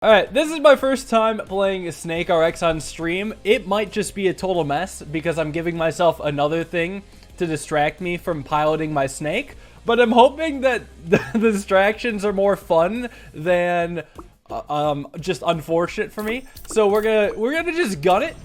Alright, this is my first time playing Snkrx on stream. It might just be a total mess because I'm giving myself another thing to distract me from piloting my snake. But I'm hoping that the distractions are more fun than just unfortunate for me. So we're gonna just gun it.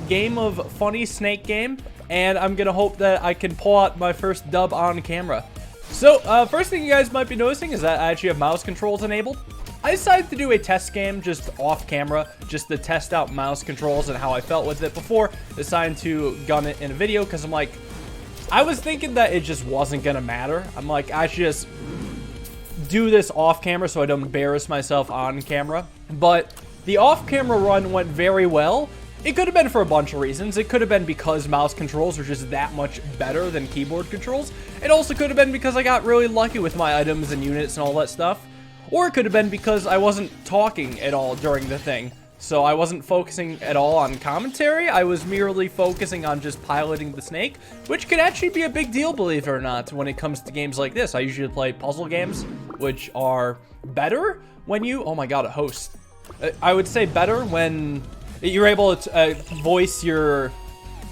Game of funny snake game, and I'm gonna hope that I can pull out my first dub on camera. So first thing you guys might be noticing is that I actually have mouse controls enabled. I decided to do a test game just off camera, just to test out mouse controls and how I felt with it before deciding to gun it in a video, because I'm like, I was thinking that it just wasn't gonna matter. I'm like, I should just do this off camera so I don't embarrass myself on camera. But the off camera run went very well. It could have been for a bunch of reasons. It could have been because mouse controls are just that much better than keyboard controls. It also could have been because I got really lucky with my items and units and all that stuff. Or it could have been because I wasn't talking at all during the thing. So I wasn't focusing at all on commentary. I was merely focusing on just piloting the snake, which could actually be a big deal, believe it or not, when it comes to games like this. I usually play puzzle games, which are better when you... Oh my god, a host. I would say better when you're able to voice your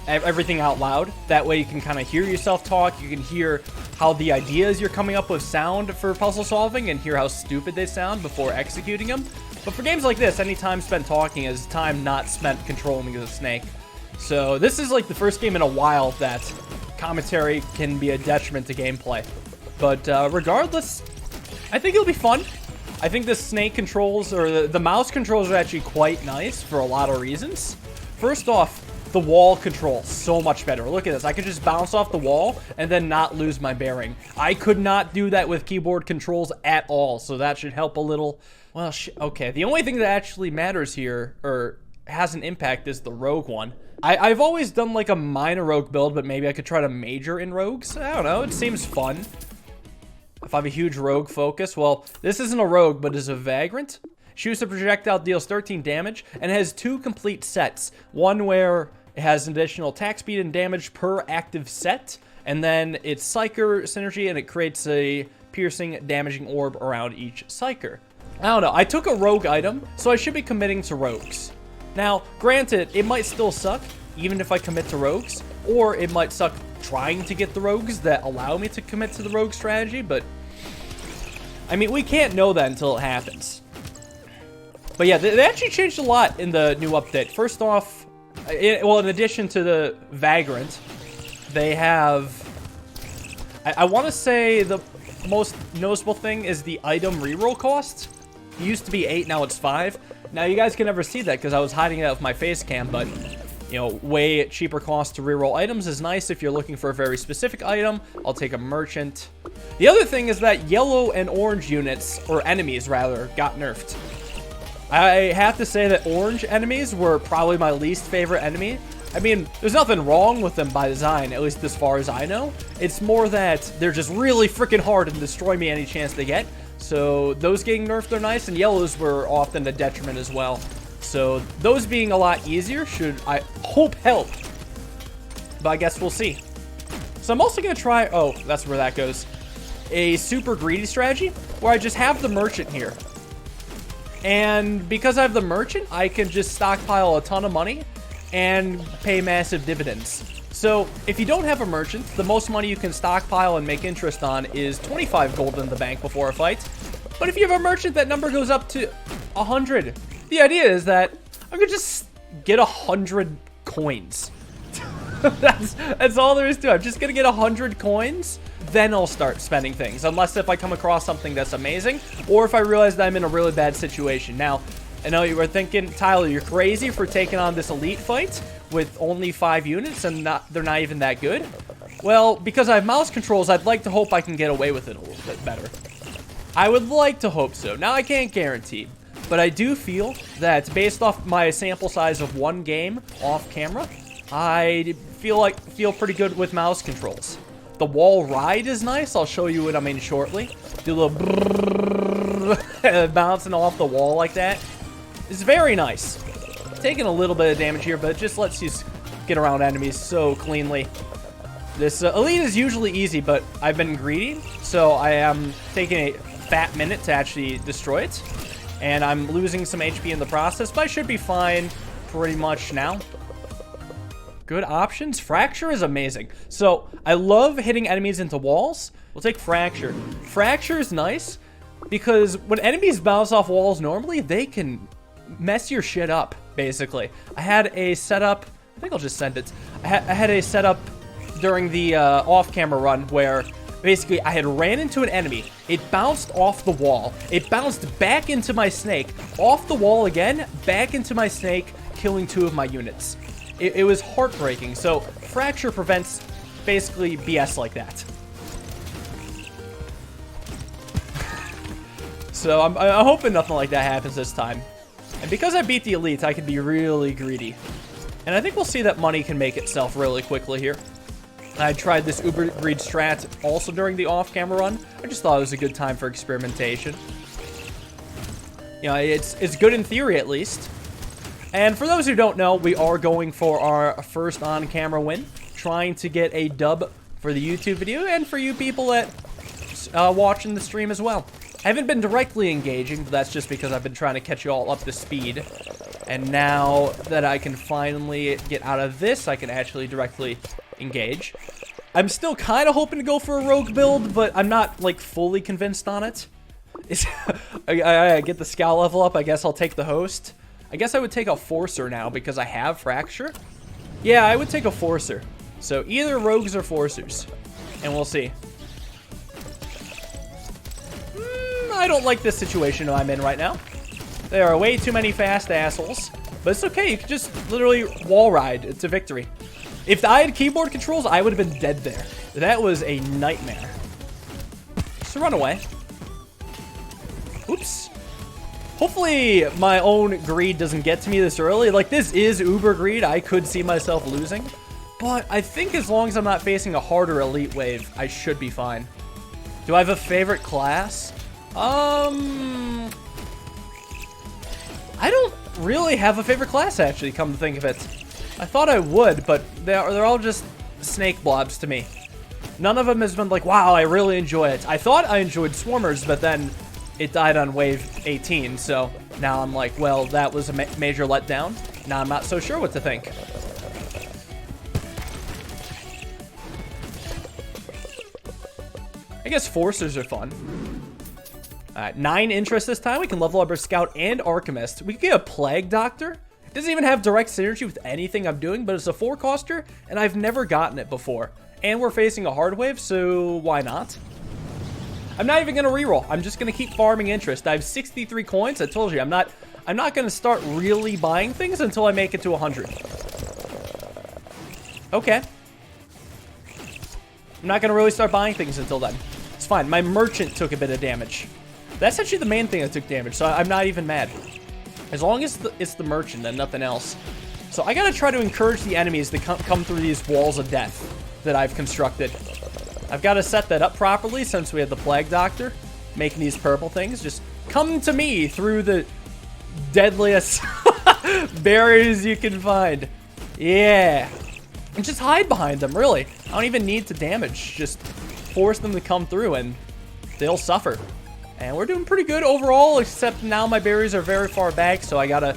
everything out loud. That way you can kind of hear yourself talk. You can hear how the ideas you're coming up with sound for puzzle solving and hear how stupid they sound before executing them. But for games like this, any time spent talking is time not spent controlling the snake. So this is like the first game in a while that commentary can be a detriment to gameplay. But regardless, I think it'll be fun. I think the snake controls, or the mouse controls, are actually quite nice for a lot of reasons. First off, the wall control, so much better. Look at this. I could just bounce off the wall and then not lose my bearing. I could not do that with keyboard controls at all, so that should help a little. Well, okay. The only thing that actually matters here, or has an impact, is the rogue one. I've always done like a minor rogue build, but maybe I could try to major in rogues. I don't know. It seems fun. If I have a huge rogue focus, well, this isn't a rogue, but is a vagrant. Shoots a projectile, deals 13 damage, and has 2 complete sets. One where it has an additional attack speed and damage per active set, and then it's Psyker synergy, and it creates a piercing, damaging orb around each Psyker. I don't know. I took a rogue item, so I should be committing to rogues. Now, granted, it might still suck, even if I commit to rogues, or it might suck trying to get the rogues that allow me to commit to the rogue strategy, but I mean, we can't know that until it happens. But yeah, they actually changed a lot in the new update. First off, well, in addition to the Vagrant, they have... I want to say the most noticeable thing is the item reroll cost. It used to be 8, now it's 5. Now, you guys can never see that because I was hiding it out with my face cam, but, you know, way cheaper cost to reroll items is nice if you're looking for a very specific item. I'll take a merchant. The other thing is that yellow and orange units, or enemies rather, got nerfed. I have to say that orange enemies were probably my least favorite enemy. I mean, there's nothing wrong with them by design, at least as far as I know. It's more that they're just really freaking hard and destroy me any chance they get. So those getting nerfed are nice, and yellows were often a detriment as well. So those being a lot easier should, I hope, help. But I guess we'll see. So I'm also going to try, oh, that's where that goes, a super greedy strategy where I just have the merchant here. And because I have the merchant, I can just stockpile a ton of money and pay massive dividends. So if you don't have a merchant, the most money you can stockpile and make interest on is 25 gold in the bank before a fight. But if you have a merchant, that number goes up to 100. The idea is that I'm gonna just get 100 coins. that's all there is to it. I'm just gonna get 100 coins, then I'll start spending things. Unless if I come across something that's amazing, or if I realize that I'm in a really bad situation. Now, I know you were thinking, Tyler, you're crazy for taking on this elite fight with only 5 units and they're not even that good. Well, because I have mouse controls, I'd like to hope I can get away with it a little bit better. I would like to hope so. Now, I can't guarantee, but I do feel that based off my sample size of 1 game off camera, I feel pretty good with mouse controls. The wall ride is nice. I'll show you what I mean shortly. Do a little brrrr, bouncing off the wall like that. It's very nice. Taking a little bit of damage here, but it just lets you get around enemies so cleanly. This elite is usually easy, but I've been greedy, so I am taking a fat minute to actually destroy it. And I'm losing some HP in the process, but I should be fine pretty much now. Good options. Fracture is amazing. So I love hitting enemies into walls. We'll take Fracture. Fracture is nice because when enemies bounce off walls normally, they can mess your shit up, basically. I had a setup, I think I'll just send it. I had a setup during the off-camera run where basically I had ran into an enemy. It bounced off the wall. It bounced back into my snake, off the wall again, back into my snake, killing 2 of my units. It was heartbreaking. So Fracture prevents basically BS like that. So I'm hoping nothing like that happens this time. And because I beat the elite, I can be really greedy. And I think we'll see that money can make itself really quickly here. I tried this Uber Greed strat also during the off-camera run. I just thought it was a good time for experimentation. You know, it's good in theory at least. And for those who don't know, we are going for our first on-camera win. Trying to get a dub for the YouTube video and for you people that watching the stream as well. I haven't been directly engaging, but that's just because I've been trying to catch you all up to speed. And now that I can finally get out of this, I can actually directly engage. I'm still kind of hoping to go for a rogue build, but I'm not, like, fully convinced on it. I get the scout level up, I guess I'll take the host. I guess I would take a Forcer now because I have Fracture. Yeah, I would take a Forcer. So either rogues or Forcers. And we'll see. I don't like this situation I'm in right now. There are way too many fast assholes. But it's okay, you can just literally wall ride. It's a victory. If I had keyboard controls, I would have been dead there. That was a nightmare. Just run away. Oops. Hopefully my own greed doesn't get to me this early. Like, this is uber greed. I could see myself losing. But I think as long as I'm not facing a harder elite wave, I should be fine. Do I have a favorite class? I don't really have a favorite class, actually, come to think of it. I thought I would, but they're all just snake blobs to me. None of them has been like, wow, I really enjoy it. I thought I enjoyed Swarmers, but then it died on wave 18, so now I'm like, well, that was a major letdown. Now I'm not so sure what to think. I guess Forcers are fun. Alright, 9 interest this time. We can level up our Scout and Alchemist. We can get a Plague Doctor. It doesn't even have direct synergy with anything I'm doing, but it's a 4-coster, and I've never gotten it before. And we're facing a hard wave, so why not? I'm not even going to reroll. I'm just going to keep farming interest. I have 63 coins. I told you, I'm not going to start really buying things until I make it to 100. Okay. I'm not going to really start buying things until then. It's fine. My merchant took a bit of damage. That's actually the main thing that took damage, so I'm not even mad. As long as it's the merchant and nothing else. So I gotta try to encourage the enemies to come through these walls of death that I've constructed. I've got to set that up properly since we have the Plague Doctor making these purple things. Just come to me through the deadliest barriers you can find. Yeah. And just hide behind them, really. I don't even need to damage. Just force them to come through and they'll suffer. And we're doing pretty good overall, except now my barriers are very far back, so I gotta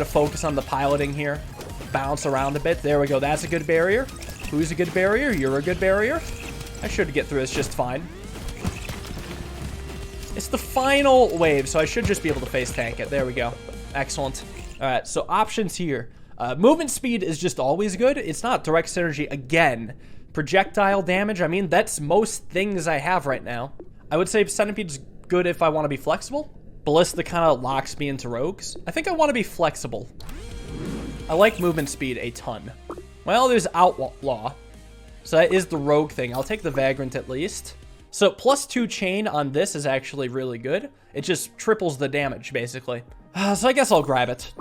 focus on the piloting here. Bounce around a bit. There we go. That's a good barrier. Who's a good barrier? You're a good barrier. I should get through this just fine. It's the final wave, so I should just be able to face tank it. There we go. Excellent. All right, so options here. Movement speed is just always good. It's not direct synergy again. Projectile damage, I mean, that's most things I have right now. I would say Centipede's good if I want to be flexible. Ballista kind of locks me into rogues. I think I want to be flexible. I like movement speed a ton. Well, there's Outlaw. So that is the rogue thing. I'll take the Vagrant at least. So +2 chain on this is actually really good. It just triples the damage, basically. So I guess I'll grab it.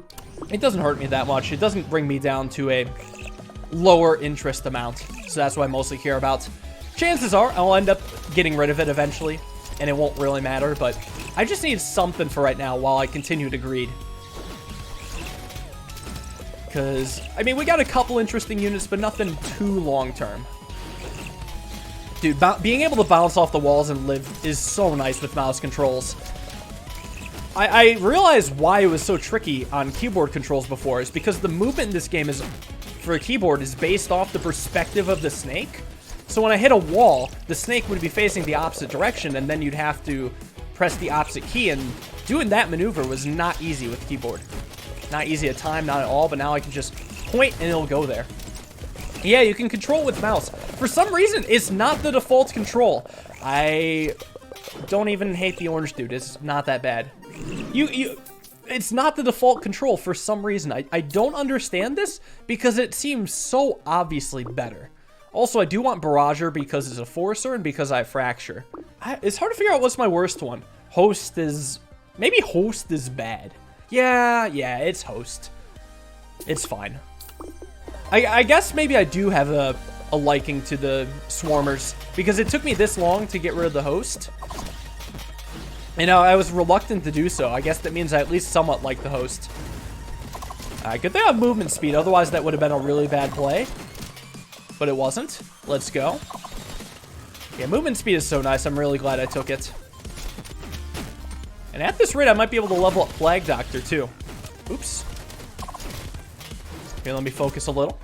It doesn't hurt me that much. It doesn't bring me down to a lower interest amount. So that's what I mostly care about. Chances are I'll end up getting rid of it eventually, and it won't really matter, but I just need something for right now while I continue to greed. Because, I mean, we got a couple interesting units, but nothing too long-term. Dude, being able to bounce off the walls and live is so nice with mouse controls. I realized why it was so tricky on keyboard controls before is because the movement in this game is, for a keyboard, is based off the perspective of the snake. So when I hit a wall, the snake would be facing the opposite direction, and then you'd have to press the opposite key, and doing that maneuver was not easy with the keyboard. Not easy at time, not at all, but now I can just point and it'll go there. Yeah, you can control with mouse. For some reason, it's not the default control. I don't even hate the orange dude. It's not that bad. It's not the default control for some reason. I don't understand this because it seems so obviously better. Also, I do want Barrager because it's a Forcer and because I have Fracture. It's hard to figure out what's my worst one. Host is... Maybe Host is bad. Yeah, it's Host. It's fine. I guess maybe I do have a liking to the Swarmers because it took me this long to get rid of the Host. You know, I was reluctant to do so. I guess that means I at least somewhat like the Host. Good thing I have movement speed, otherwise that would have been a really bad play. But it wasn't. Let's go. Yeah, movement speed is so nice. I'm really glad I took it. And at this rate, I might be able to level up Flag Doctor, too. Oops. Here, let me focus a little.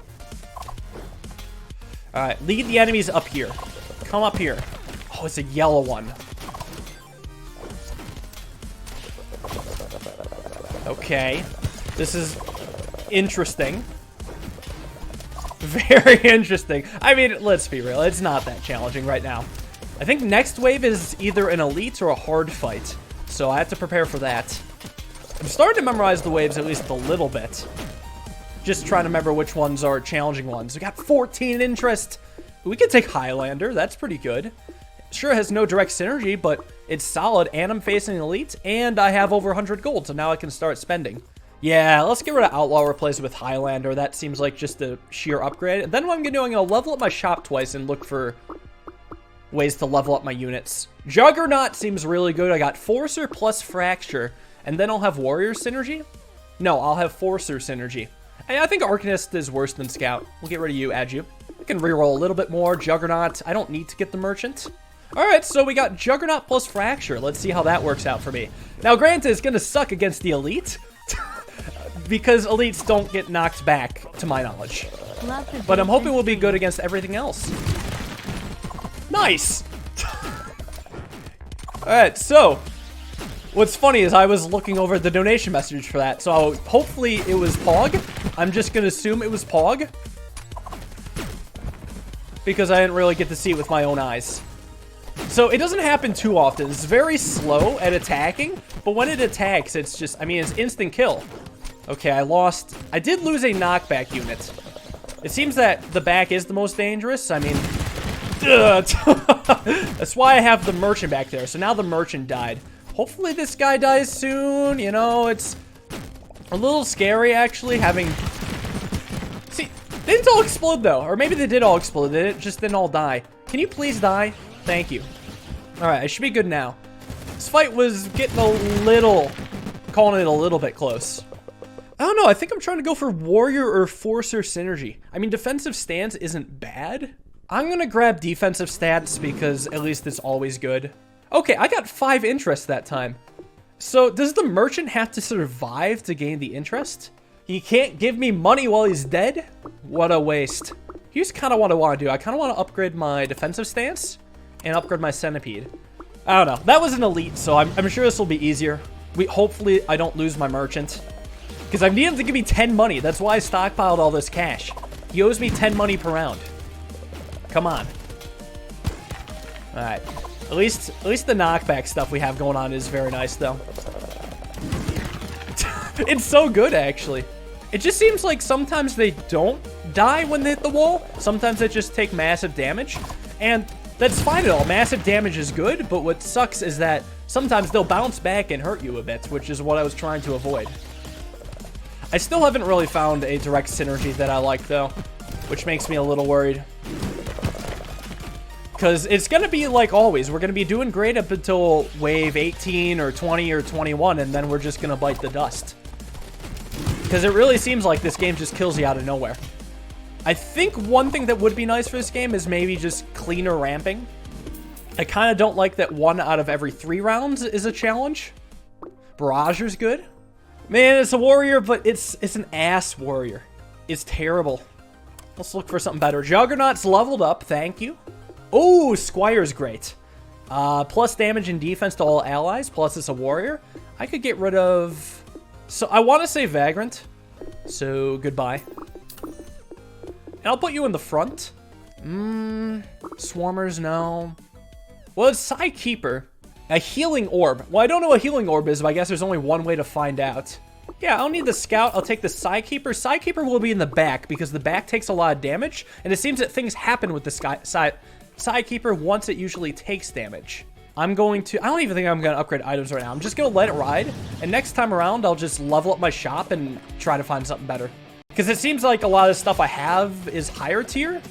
Alright, lead the enemies up here. Come up here. Oh, it's a yellow one. Okay. This is interesting. Very interesting. I mean, let's be real. It's not that challenging right now. I think next wave is either an elite or a hard fight. So I have to prepare for that. I'm starting to memorize the waves at least a little bit. Just trying to remember which ones are challenging ones. We got 14 interest. We could take Highlander. That's pretty good. Sure has no direct synergy, but it's solid. And I'm facing elite. And I have over 100 gold, so now I can start spending. Yeah, let's get rid of Outlaw, replace it with Highlander. That seems like just a sheer upgrade. And then what I'm going to do, I'm going to level up my shop twice and look for ways to level up my units. Juggernaut seems really good. I got Forcer plus Fracture. And then I'll have Warrior Synergy? No, I'll have Forcer Synergy. I think Arcanist is worse than Scout. We'll get rid of you, add you. I can reroll a little bit more. Juggernaut. I don't need to get the Merchant. Alright, so we got Juggernaut plus Fracture. Let's see how that works out for me. Now, granted, it's going to suck against the Elite. Because elites don't get knocked back, to my knowledge. But I'm hoping we'll be good against everything else. Nice! Alright, so what's funny is I was looking over the donation message for that, so hopefully it was Pog. I'm just going to assume it was Pog. Because I didn't really get to see it with my own eyes. So it doesn't happen too often. It's very slow at attacking, but when it attacks, it's just, I mean, it's instant kill. Okay, I did lose a knockback unit. It seems that the back is the most dangerous. I mean, that's why I have the Merchant back there. So now the Merchant died. Hopefully this guy dies soon. You know, it's a little scary, actually, having... See, they didn't all explode, though. Or maybe they did all explode. They just didn't all die. Can you please die? Thank you. Alright, I should be good now. This fight was getting a little... calling it a little bit close. I don't know, I think I'm trying to go for Warrior or Forcer Synergy. I mean, defensive stance isn't bad. I'm gonna grab defensive stats because at least it's always good. Okay, I got 5 interest that time. So, does the Merchant have to survive to gain the interest? He can't give me money while he's dead? What a waste. Here's kind of what I want to do. I kind of want to upgrade my defensive stance and upgrade my Centipede. I don't know. That was an elite, so I'm sure this will be easier. Hopefully, I don't lose my Merchant. Because I need him to give me 10 money. That's why I stockpiled all this cash. He owes me 10 money per round. Come on. Alright. At least the knockback stuff we have going on is very nice, though. It's so good, actually. It just seems like sometimes they don't die when they hit the wall. Sometimes they just take massive damage. And that's fine at all. Massive damage is good, but what sucks is that sometimes they'll bounce back and hurt you a bit, which is what I was trying to avoid. I still haven't really found a direct synergy that I like, though, which makes me a little worried. Because it's going to be like always. We're going to be doing great up until wave 18 or 20 or 21, and then we're just going to bite the dust. Because it really seems like this game just kills you out of nowhere. I think one thing that would be nice for this game is maybe just cleaner ramping. I kind of don't like that 1 out of every 3 rounds is a challenge. Barrager's good. Man, it's a warrior, but it's an ass warrior. It's terrible. Let's look for something better. Juggernaut's leveled up, thank you. Oh, Squire's great. Plus damage and defense to all allies, plus it's a warrior. I could get rid of... So I want to say Vagrant, so goodbye. And I'll put you in the front. Swarmers, no. Well, it's Psykeeper. A healing orb. Well, I don't know what a healing orb is, but I guess there's only one way to find out. Yeah, I'll need the scout. I'll take the Psykeeper. Psykeeper will be in the back because the back takes a lot of damage, and it seems that things happen with the Psykeeper once it usually takes damage. I don't even think I'm going to upgrade items right now. I'm just going to let it ride, and next time around, I'll just level up my shop and try to find something better. Because it seems like a lot of stuff I have is higher tier,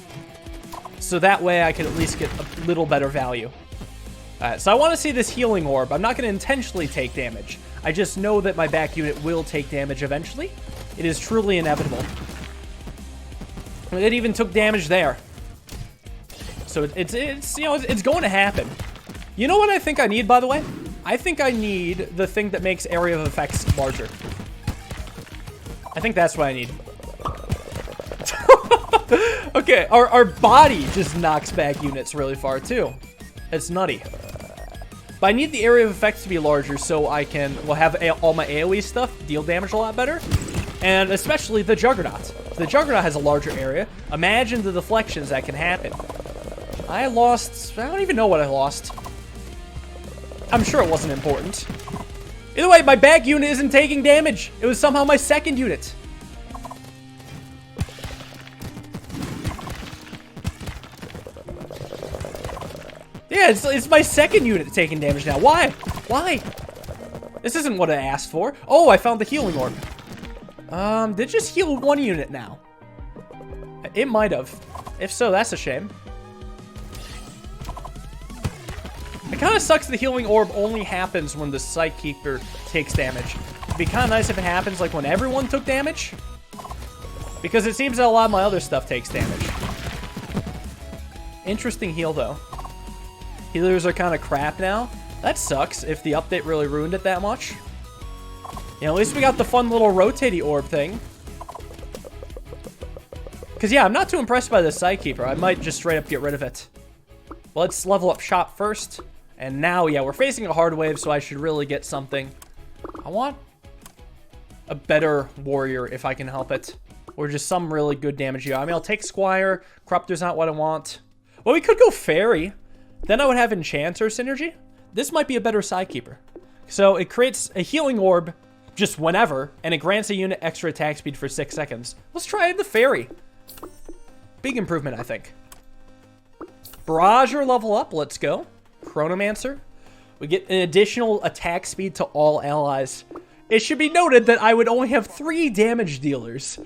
so that way I can at least get a little better value. Alright, so I want to see this healing orb. I'm not going to intentionally take damage. I just know that my back unit will take damage eventually. It is truly inevitable. And it even took damage there. So it's you know, it's going to happen. You know what I think I need, by the way? I think I need the thing that makes area of effects larger. I think that's what I need. Okay, our body just knocks back units really far, too. It's nutty. But I need the area of effects to be larger so I can, have all my AoE stuff deal damage a lot better. And especially the Juggernaut. The Juggernaut has a larger area. Imagine the deflections that can happen. I don't even know what I lost. I'm sure it wasn't important. Either way, my back unit isn't taking damage. It was somehow my second unit. Yeah, it's my second unit taking damage now. Why? Why? This isn't what I asked for. Oh, I found the healing orb. Did it just heal one unit now? It might have. If so, that's a shame. It kind of sucks the healing orb only happens when the Psykeeper takes damage. It'd be kind of nice if it happens like when everyone took damage. Because it seems that a lot of my other stuff takes damage. Interesting heal, though. Healers are kind of crap now. That sucks if the update really ruined it that much. Yeah, at least we got the fun little rotating orb thing. Because, yeah, I'm not too impressed by the Psykeeper. I might just straight up get rid of it. Well, let's level up shop first. And now, yeah, we're facing a hard wave, so I should really get something. I want a better warrior if I can help it. Or just some really good damage here. I mean, I'll take Squire. Corruptor's not what I want. Well, we could go Fairy. Then I would have Enchanter synergy. This might be a better Psykeeper. So it creates a healing orb just whenever, and it grants a unit extra attack speed for 6 seconds. Let's try the Fairy. Big improvement, I think. Barrager level up. Let's go. Chronomancer. We get an additional attack speed to all allies. It should be noted that I would only have 3 damage dealers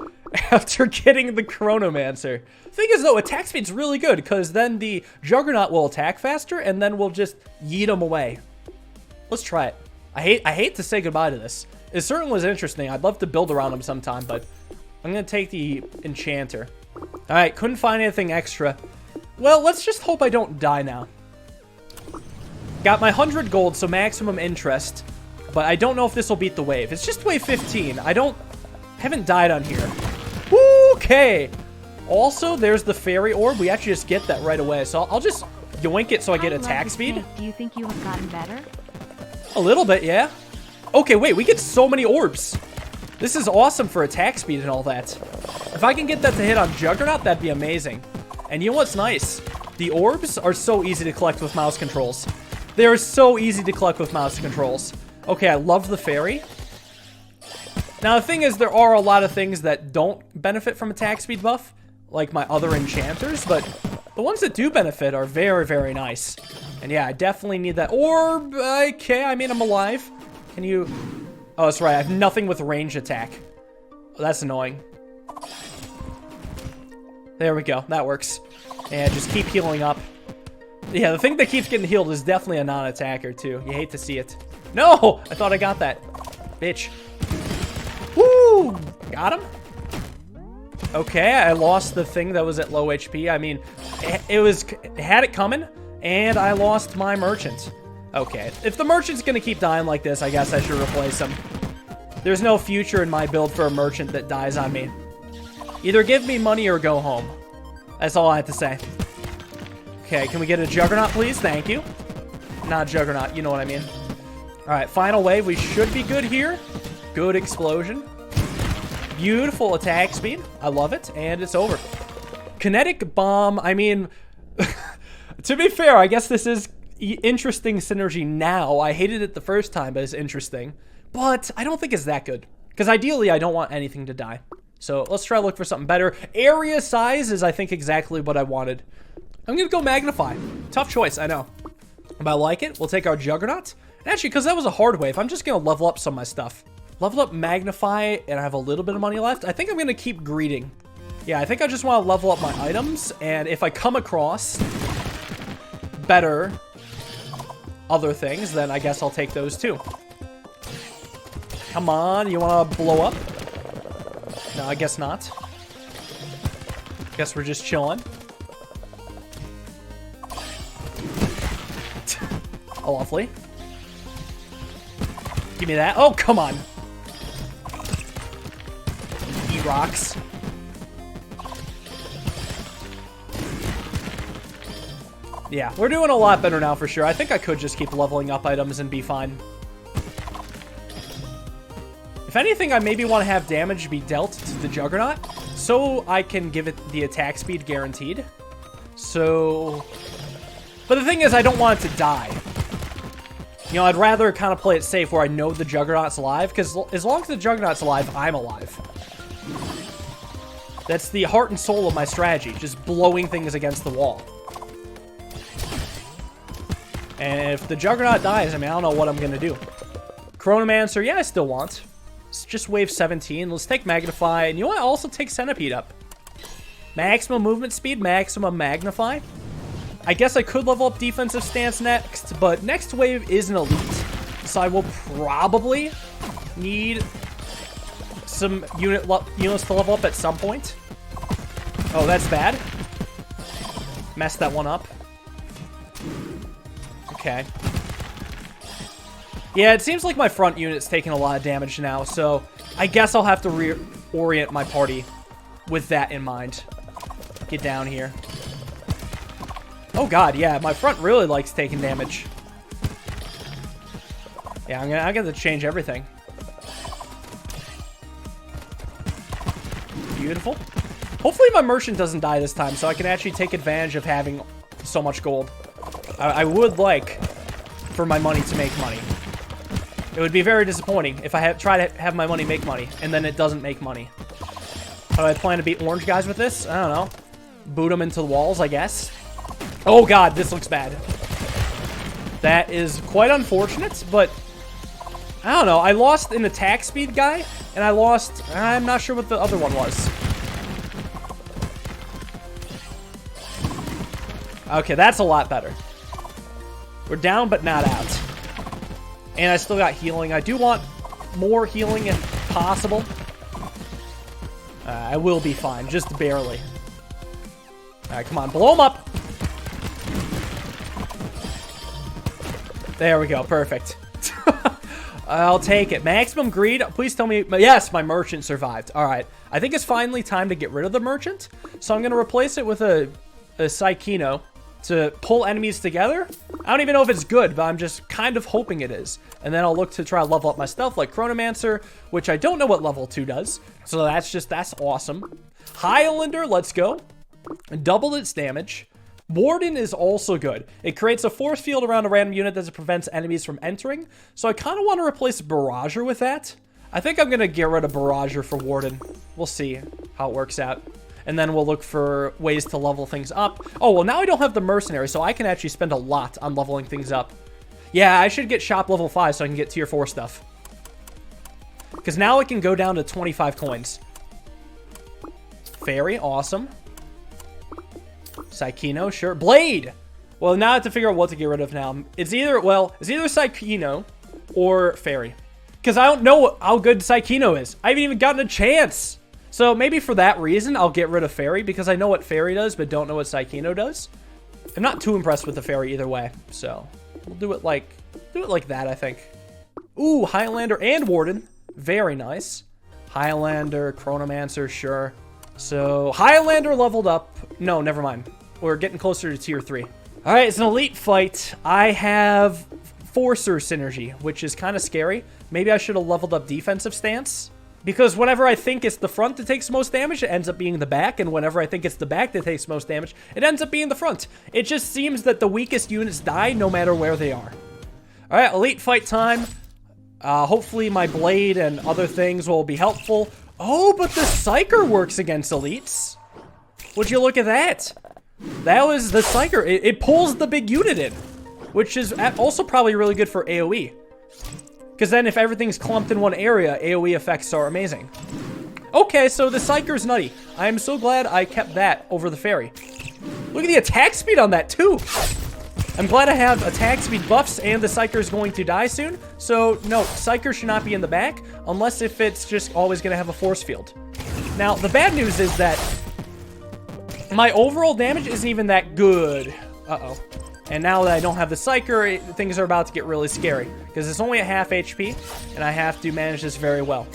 after getting the Chronomancer. Thing is, though, attack speed's really good, because then the Juggernaut will attack faster, and then we'll just yeet them away. Let's try it. I hate to say goodbye to this. It certainly was interesting. I'd love to build around him sometime, but I'm going to take the Enchanter. Alright, couldn't find anything extra. Well, let's just hope I don't die now. Got my 100 gold, so maximum interest. But I don't know if this will beat the wave. It's just wave 15. Haven't died on here. Okay. Also, there's the fairy orb. We actually just get that right away. So I'll just yoink it so I get attack speed. Do you think you have gotten better? A little bit, yeah. Okay, wait. We get so many orbs. This is awesome for attack speed and all that. If I can get that to hit on Juggernaut, that'd be amazing. And you know what's nice? The orbs are so easy to collect with mouse controls. They are so easy to collect with mouse controls. Okay, I love the fairy. Now, the thing is, there are a lot of things that don't benefit from attack speed buff, like my other enchanters, but the ones that do benefit are very, very nice. And yeah, I definitely need that orb. Okay, I mean, I'm alive. Can you... Oh, that's right. I have nothing with range attack. Oh, that's annoying. There we go. That works. And just keep healing up. Yeah, the thing that keeps getting healed is definitely a non-attacker, too. You hate to see it. No! I thought I got that. Bitch. Woo! Got him? Okay, I lost the thing that was at low HP. I mean, it had it coming, and I lost my merchant. Okay, if the merchant's gonna keep dying like this, I guess I should replace him. There's no future in my build for a merchant that dies on me. Either give me money or go home. That's all I have to say. Okay, can we get a Juggernaut, please? Thank you. Not Juggernaut, you know what I mean. All right, final wave. We should be good here. Good explosion. Beautiful attack speed. I love it, and it's over. Kinetic bomb. I mean, to be fair, I guess this is interesting synergy now. I hated it the first time, but it's interesting. But I don't think it's that good. Because ideally, I don't want anything to die. So let's try to look for something better. Area size is, I think, exactly what I wanted. I'm going to go Magnify. Tough choice, I know. But I like it. We'll take our Juggernaut. And actually, because that was a hard wave, I'm just going to level up some of my stuff. Level up Magnify, and I have a little bit of money left. I think I'm going to keep greeting. Yeah, I think I just want to level up my items. And if I come across better other things, then I guess I'll take those too. Come on, you want to blow up? No, I guess not. Guess we're just chilling. Oh, lovely. Give me that. Oh, come on. Eat rocks. Yeah, we're doing a lot better now for sure. I think I could just keep leveling up items and be fine. If anything, I maybe want to have damage be dealt to the Juggernaut so I can give it the attack speed guaranteed. So, but the thing is, I don't want it to die. You know, I'd rather kind of play it safe where I know the Juggernaut's alive, because as long as the Juggernaut's alive, I'm alive. That's the heart and soul of my strategy, just blowing things against the wall. And if the Juggernaut dies, I mean, I don't know what I'm going to do. Chronomancer, yeah, I still want. It's just wave 17. Let's take Magnify. And you want to also take Centipede up. Maximum movement speed, maximum Magnify. I guess I could level up defensive stance next, but next wave is an elite. So I will probably need some units to level up at some point. Oh, that's bad. Messed that one up. Okay. Yeah, it seems like my front unit's taking a lot of damage now, so I guess I'll have to reorient my party with that in mind. Get down here. Oh god, yeah, my front really likes taking damage. Yeah, I'm gonna change everything. Beautiful. Hopefully my merchant doesn't die this time, so I can actually take advantage of having so much gold. I would like for my money to make money. It would be very disappointing if I try to have my money make money, and then it doesn't make money. How do I plan to beat orange guys with this? I don't know. Boot them into the walls, I guess. Oh god, this looks bad. That is quite unfortunate, but I don't know. I lost an attack speed guy, and I lost... I'm not sure what the other one was. Okay, that's a lot better. We're down, but not out. And I still got healing. I do want more healing if possible. I will be fine, just barely. Alright, come on, blow him up! There we go, perfect. I'll take it. Maximum greed, please tell me... Yes, my merchant survived. Alright, I think it's finally time to get rid of the merchant. So I'm going to replace it with a Psychino to pull enemies together. I don't even know if it's good, but I'm just kind of hoping it is. And then I'll look to try to level up my stuff like Chronomancer, which I don't know what level 2 does. So that's awesome. Highlander, let's go. Double its damage. Warden is also good. It creates a force field around a random unit that prevents enemies from entering. So I kind of want to replace Barrager with that. I think I'm going to get rid of Barrager for Warden. We'll see how it works out. And then we'll look for ways to level things up. Oh, well, now I don't have the mercenary, so I can actually spend a lot on leveling things up. Yeah, I should get shop level 5 so I can get tier 4 stuff. Because now it can go down to 25 coins. Fairy, awesome. Psychino, sure. Blade! Well, now I have to figure out what to get rid of now. It's either Psychino or Fairy. Because I don't know how good Psychino is. I haven't even gotten a chance. So maybe for that reason, I'll get rid of Fairy, because I know what Fairy does, but don't know what Psychino does. I'm not too impressed with the Fairy either way, so we'll do it like Do it like that, I think. Ooh, Highlander and Warden. Very nice. Highlander, Chronomancer, sure. So, Highlander leveled up. No, never mind. We're getting closer to tier 3. All right, it's an elite fight. I have Forcer synergy, which is kind of scary. Maybe I should have leveled up defensive stance. Because whenever I think it's the front that takes most damage, it ends up being the back. And whenever I think it's the back that takes most damage, it ends up being the front. It just seems that the weakest units die no matter where they are. All right, elite fight time. Hopefully my blade and other things will be helpful. Oh, but the Psyker works against elites. Would you look at that? That was the Psyker. It pulls the big unit in, which is also probably really good for AoE. Because then if everything's clumped in one area, AoE effects are amazing. Okay, so the Psyker's nutty. I'm so glad I kept that over the fairy. Look at the attack speed on that, too. I'm glad I have attack speed buffs, and the Psyker is going to die soon. So, no, Psyker should not be in the back, unless if it's just always going to have a force field. Now, the bad news is that my overall damage isn't even that good. Uh-oh. And now that I don't have the Psyker, things are about to get really scary. Because it's only at half HP, and I have to manage this very well.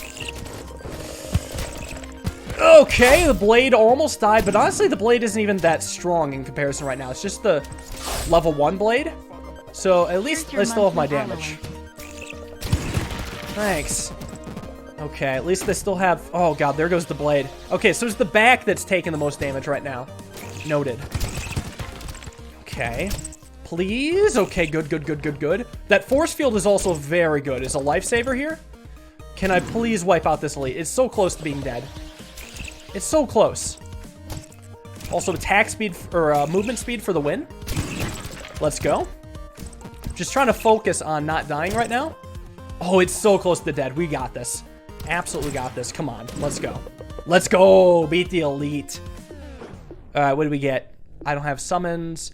Okay, the blade almost died, but honestly, the blade isn't even that strong in comparison right now. It's just the level 1 blade. So at least I still have my damage. Thanks. Okay, at least I still have... Oh god, there goes the blade. Okay, so it's the back that's taking the most damage right now. Noted. Okay. Please? Okay, good, good, good, good, good. That force field is also very good. Is a lifesaver here? Can I please wipe out this elite? It's so close to being dead. It's so close. Also, attack speed, or movement speed for the win. Let's go. Just trying to focus on not dying right now. Oh, it's so close to dead. We got this. Absolutely got this. Come on. Let's go. Let's go. Beat the elite. All right, what do we get? I don't have summons.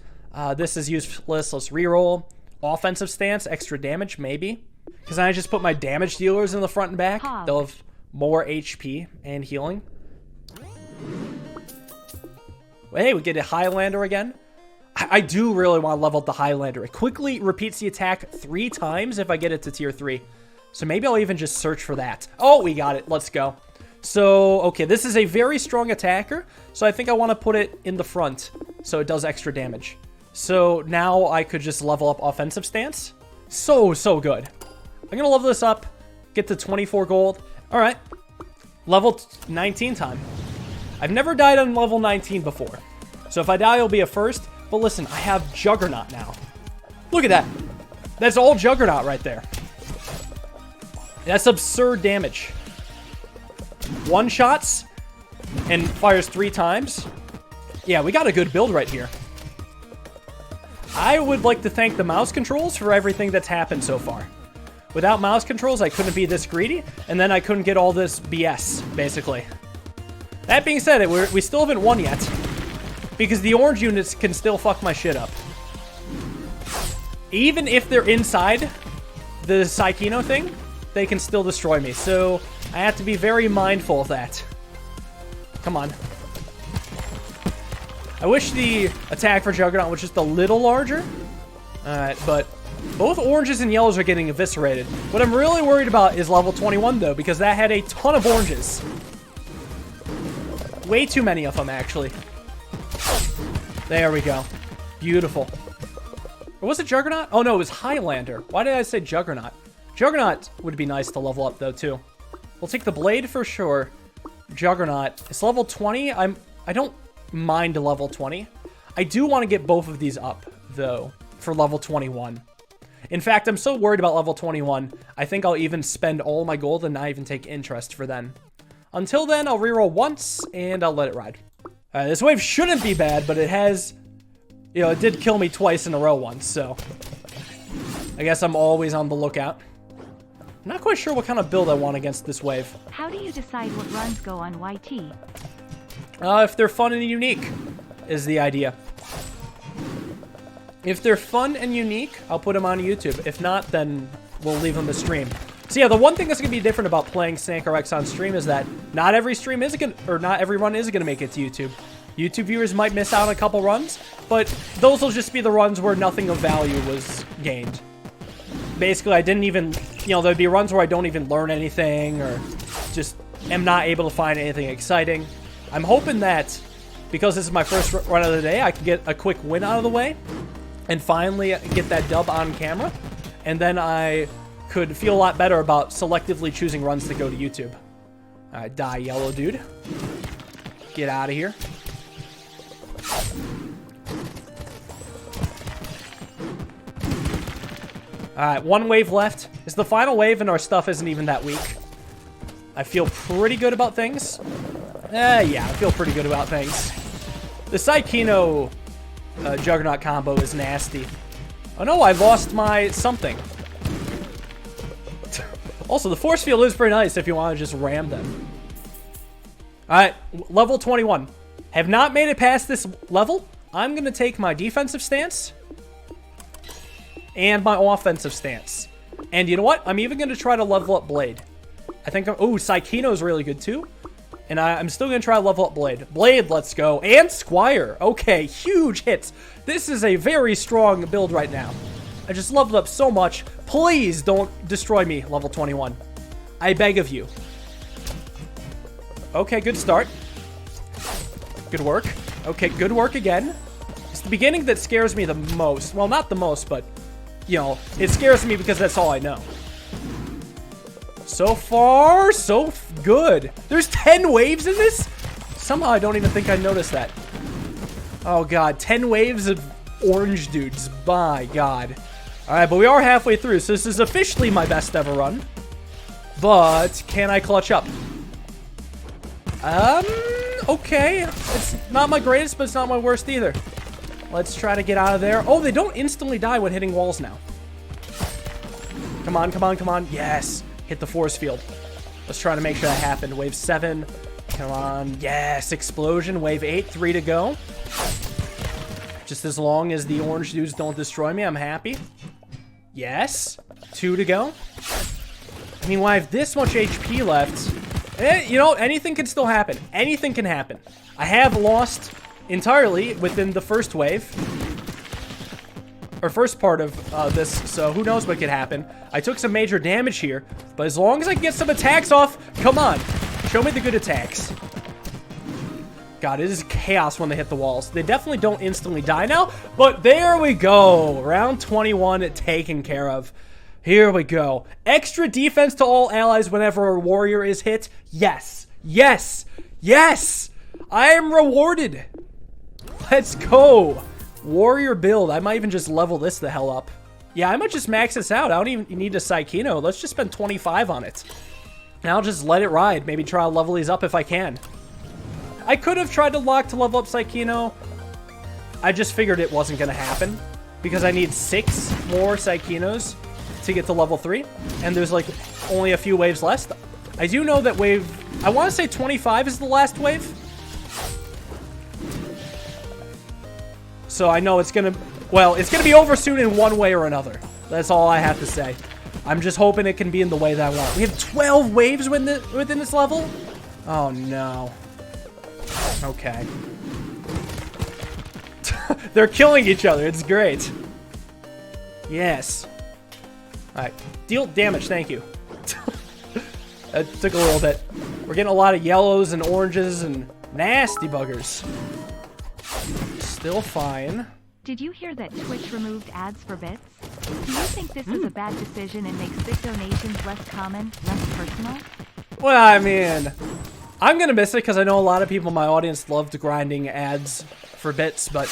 This is useless. Let's reroll. Offensive stance, extra damage, maybe. Because I just put my damage dealers in the front and back. They'll have more HP and healing. Hey, we get a Highlander again. I do really want to level up the Highlander. It quickly repeats the attack 3 times if I get it to tier 3. So maybe I'll even just search for that. Oh, we got it. Let's go. So, okay, this is a very strong attacker. So I think I want to put it in the front so it does extra damage. So now I could just level up offensive stance. So good. I'm going to level this up, get to 24 gold. All right, level 19 time. I've never died on level 19 before. So if I die, it'll be a first. But listen, I have Juggernaut now. Look at that. That's all Juggernaut right there. That's absurd damage. One shots and fires 3 times. Yeah, we got a good build right here. I would like to thank the mouse controls for everything that's happened so far. Without mouse controls, I couldn't be this greedy, and then I couldn't get all this BS, basically. That being said, we still haven't won yet, because the orange units can still fuck my shit up. Even if they're inside the Psykino thing, they can still destroy me, so I have to be very mindful of that. Come on. I wish the attack for Juggernaut was just a little larger. Alright, but both oranges and yellows are getting eviscerated. What I'm really worried about is level 21, though, because that had a ton of oranges. Way too many of them, actually. There we go. Beautiful. Or was it Juggernaut? Oh, no, it was Highlander. Why did I say Juggernaut? Juggernaut would be nice to level up, though, too. We'll take the blade for sure. Juggernaut. It's level 20. I don't mind level 20. I do want to get both of these up, though, for level 21. In fact, I'm so worried about level 21, I think I'll even spend all my gold and not even take interest for then. Until then, I'll reroll once, and I'll let it ride. This wave shouldn't be bad, but it has... You know, it did kill me twice in a row once, so... I guess I'm always on the lookout. I'm not quite sure what kind of build I want against this wave. How do you decide what runs go on YT? If they're fun and unique, is the idea. If they're fun and unique, I'll put them on YouTube. If not, then we'll leave them to stream. So yeah, the one thing that's going to be different about playing Snkrx on stream is that not every stream is going to, or not every run is going to make it to YouTube. YouTube viewers might miss out on a couple runs, but those will just be the runs where nothing of value was gained. basically I didn't even, you know, there'd be runs where I don't even learn anything or just am not able to find anything exciting. I'm hoping that because this is my first run of the day, I can get a quick win out of the way and finally get that dub on camera. And then I could feel a lot better about selectively choosing runs to go to YouTube. All right, die, yellow dude. Get out of here. Alright, one wave left. It's the final wave and our stuff isn't even that weak. I feel pretty good about things. Yeah, I feel pretty good about things. The Saikino Juggernaut combo is nasty. Oh no, I lost my something. Also, the force field is pretty nice if you want to just ram them. Alright, level 21. Have not made it past this level. I'm going to take my defensive stance and my offensive stance. And you know what? I'm even going to try to level up Blade. I think, ooh, Saikino is really good too. And I'm still going to try to level up Blade. Blade, let's go. And Squire. Okay, huge hits. This is a very strong build right now. I just leveled up so much. Please don't destroy me, level 21. I beg of you. Okay, good start. Good work. Okay, good work again. It's the beginning that scares me the most. Well, not the most, but, you know, it scares me because that's all I know. So far, so good. There's 10 waves in this? Somehow I don't even think I noticed that. Oh, God. 10 waves of orange dudes. My God. All right, but we are halfway through, so this is officially my best ever run. But can I clutch up? Okay. It's not my greatest, but it's not my worst either. Let's try to get out of there. Oh, they don't instantly die when hitting walls now. Come on, come on, come on. Yes. Hit the force field. Let's try to make sure that happened. Wave 7. Come on. Yes. Explosion. Wave 8. 3 to go. Just as long as the orange dudes don't destroy me, I'm happy. Yes. 2 to go. I mean, when I have this much HP left, you know, anything can still happen. Anything can happen. I have lost entirely within the first wave. Or first part of this, so who knows what could happen. I took some major damage here, but as long as I can get some attacks off, come on. Show me the good attacks. God, it is chaos when they hit the walls. They definitely don't instantly die now, but there we go. Round 21 taken care of. Here we go. Extra defense to all allies whenever a warrior is hit. Yes. Yes. Yes. I am rewarded. Let's go. Warrior build. I might even just level this the hell up. Yeah, I might just max this out. I don't even need a Saikino. Let's just spend 25 on it. And I'll just let it ride. Maybe try to level these up if I can. I could have tried to lock to level up Saikino. I just figured it wasn't going to happen. Because I need 6 more Saikinos to get to level 3. And there's like only a few waves left. I do know that wave... I want to say 25 is the last wave. So I know it's going to... Well, it's going to be over soon in one way or another. That's all I have to say. I'm just hoping it can be in the way that I want. We have 12 waves within this level? Oh, no. Okay. They're killing each other. It's great. Yes. Alright. Deal damage. Thank you. That took a little bit. We're getting a lot of yellows and oranges and nasty buggers. Still fine. Did you hear that Twitch removed ads for bits? Do you think this is a bad decision and makes bit donations less common, less personal? Well, I mean, I'm gonna miss it because I know a lot of people in my audience loved grinding ads for bits, but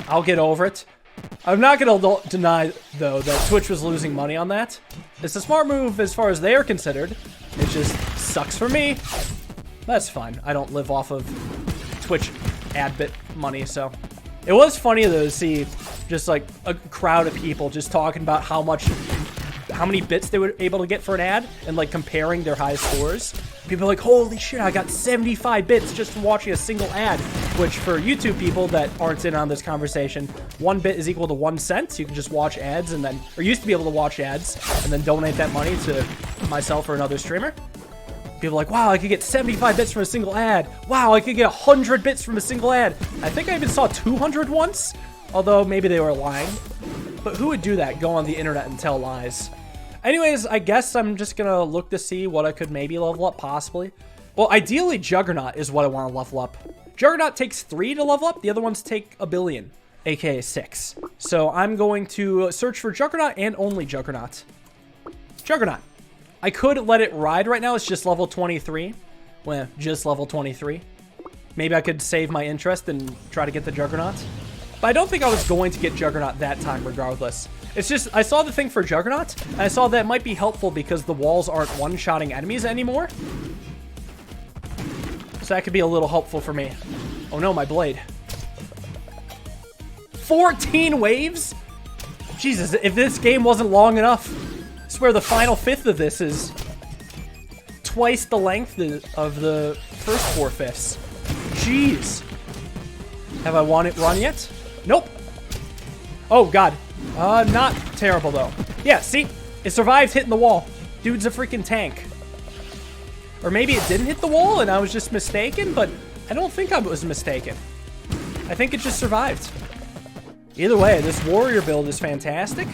I'll get over it. I'm not gonna deny, though, that Twitch was losing money on that. It's a smart move as far as they are considered. It just sucks for me. That's fine. I don't live off of Twitch ad bit money, so... It was funny, though, to see just, like, a crowd of people just talking about how many bits they were able to get for an ad and, like, comparing their high scores. People are like, holy shit, I got 75 bits just from watching a single ad, which for YouTube people that aren't in on this conversation, 1 bit is equal to 1 cent, so you can just watch ads and then, or used to be able to watch ads and then donate that money to myself or another streamer. People are like, wow, I could get 75 bits from a single ad. Wow, I could get 100 bits from a single ad. I think I even saw 200 once, although maybe they were lying. But who would do that? Go on the internet and tell lies. Anyways, I guess I'm just gonna look to see what I could maybe level up, possibly. Well, ideally, Juggernaut is what I want to level up. Juggernaut takes 3 to level up. The other ones take 1 billion, aka 6. So I'm going to search for Juggernaut and only Juggernaut. Juggernaut. I could let it ride right now. It's just level 23. Well, just level 23. Maybe I could save my interest and try to get the Juggernaut. But I don't think I was going to get Juggernaut that time regardless. It's just, I saw the thing for Juggernaut, and I saw that it might be helpful because the walls aren't one-shotting enemies anymore. So that could be a little helpful for me. Oh no, my blade. 14 waves? Jesus, if this game wasn't long enough, I swear the final fifth of this is twice the length of the first 4/5. Jeez. Have I won it run yet? Nope. Oh, God. Not terrible, though. Yeah, see? It survived hitting the wall. Dude's a freaking tank. Or maybe it didn't hit the wall and I was just mistaken, but I don't think I was mistaken. I think it just survived. Either way, this warrior build is fantastic.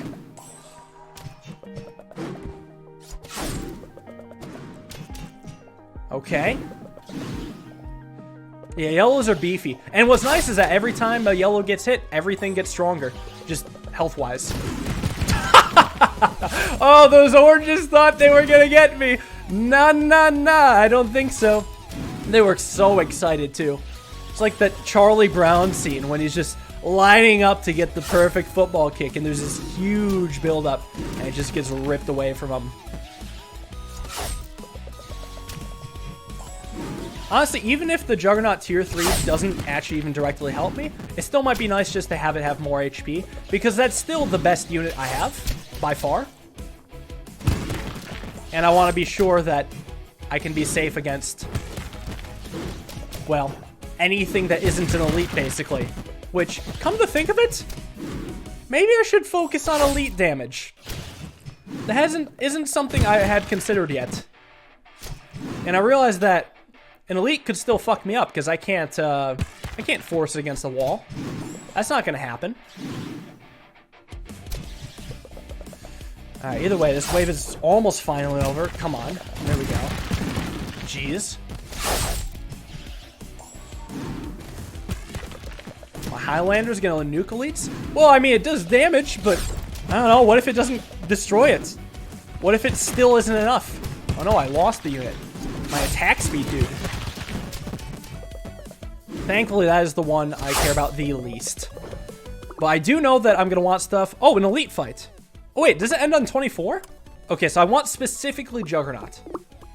Okay. Yeah, yellows are beefy. And what's nice is that every time a yellow gets hit, everything gets stronger. Just health-wise. Oh, those oranges thought they were gonna get me. Nah, nah, nah. I don't think so. They were so excited, too. It's like that Charlie Brown scene when he's just lining up to get the perfect football kick, and there's this huge build-up, and it just gets ripped away from him. Honestly, even if the Juggernaut Tier 3 doesn't actually even directly help me, it still might be nice just to have it have more HP, because that's still the best unit I have, by far. And I want to be sure that I can be safe against, well, anything that isn't an elite, basically. Which, come to think of it, maybe I should focus on elite damage. That isn't something I had considered yet. And I realized that an elite could still fuck me up because I can't force it against the wall. That's not gonna happen. Alright, either way, this wave is almost finally over. Come on. There we go. Jeez. My Highlander's gonna nuke elites? Well, I mean, it does damage, but I don't know. What if it doesn't destroy it? What if it still isn't enough? Oh no, I lost the unit. My attack speed, dude. Thankfully, that is the one I care about the least. But I do know that I'm going to want stuff. Oh, an elite fight. Oh, wait. Does it end on 24? Okay, so I want specifically Juggernaut.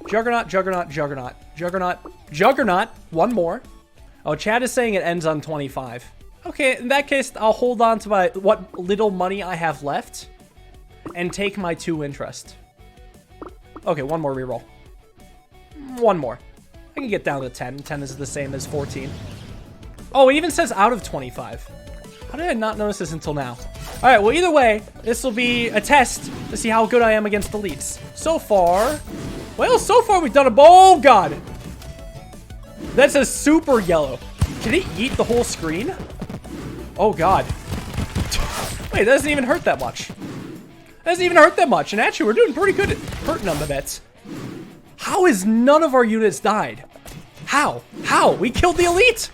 Juggernaut, Juggernaut, Juggernaut. Juggernaut, Juggernaut. One more. Oh, Chad is saying it ends on 25. Okay, in that case, I'll hold on to my what little money I have left and take my 2 interest. Okay, one more reroll. One more. I can get down to 10. 10 is the same as 14. Oh, it even says out of 25. How did I not notice this until now? All right, well, either way, this will be a test to see how good I am against elites. So far, we've done a... Oh, God. That's a super yellow. Did it eat the whole screen? Oh, God. Wait, that doesn't even hurt that much. That doesn't even hurt that much. And actually, we're doing pretty good at hurting them a bit. How is none of our units died? How? How? We killed the elite!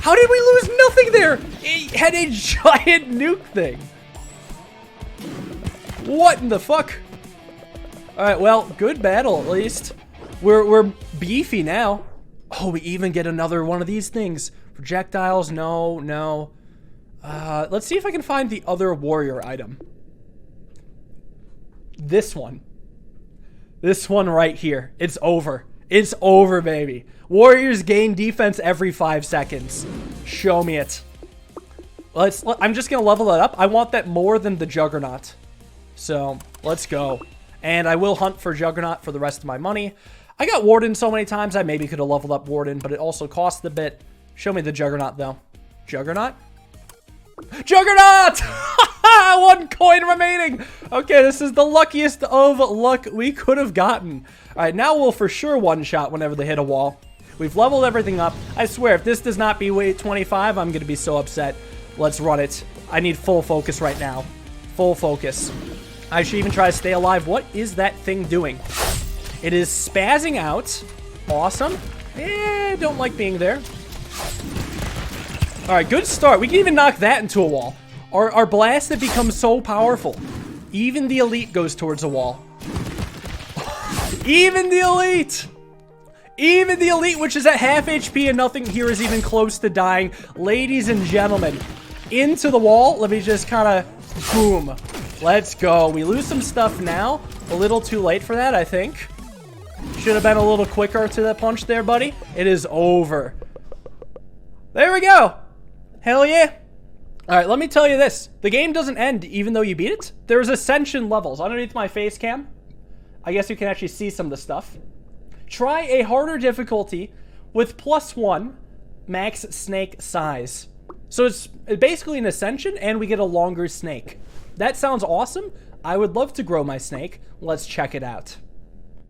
How did we lose nothing there? It had a giant nuke thing. What in the fuck? Alright, well, good battle at least. We're beefy now. Oh, we even get another one of these things. Projectiles, no, no. Let's see if I can find the other warrior item. This one. This one right here. It's over. It's over, baby. Warriors gain defense every 5 seconds. Show me it. I'm just going to level it up. I want that more than the Juggernaut. So, let's go. And I will hunt for Juggernaut for the rest of my money. I got Warden so many times, I maybe could have leveled up Warden, but it also cost a bit. Show me the Juggernaut, though. Juggernaut? Juggernaut! 1 coin remaining! Okay, this is the luckiest of luck we could have gotten. Alright, now we'll for sure one-shot whenever they hit a wall. We've leveled everything up. I swear, if this does not be weight 25, I'm going to be so upset. Let's run it. I need full focus right now. Full focus. I should even try to stay alive. What is that thing doing? It is spazzing out. Awesome. Don't like being there. Alright, good start. We can even knock that into a wall. Our blast that becomes so powerful. Even the elite goes towards a wall. Even the elite! Even the elite, which is at half HP and nothing here is even close to dying. Ladies and gentlemen, into the wall. Let me just kind of, boom. Let's go. We lose some stuff now. A little too late for that, I think. Should have been a little quicker to that punch there, buddy. It is over. There we go. Hell yeah. All right, let me tell you this. The game doesn't end even though you beat it. There's ascension levels underneath my face cam. I guess you can actually see some of the stuff. Try a harder difficulty with +1 max snake size. So it's basically an ascension and we get a longer snake. That sounds awesome. I would love to grow my snake. Let's check it out.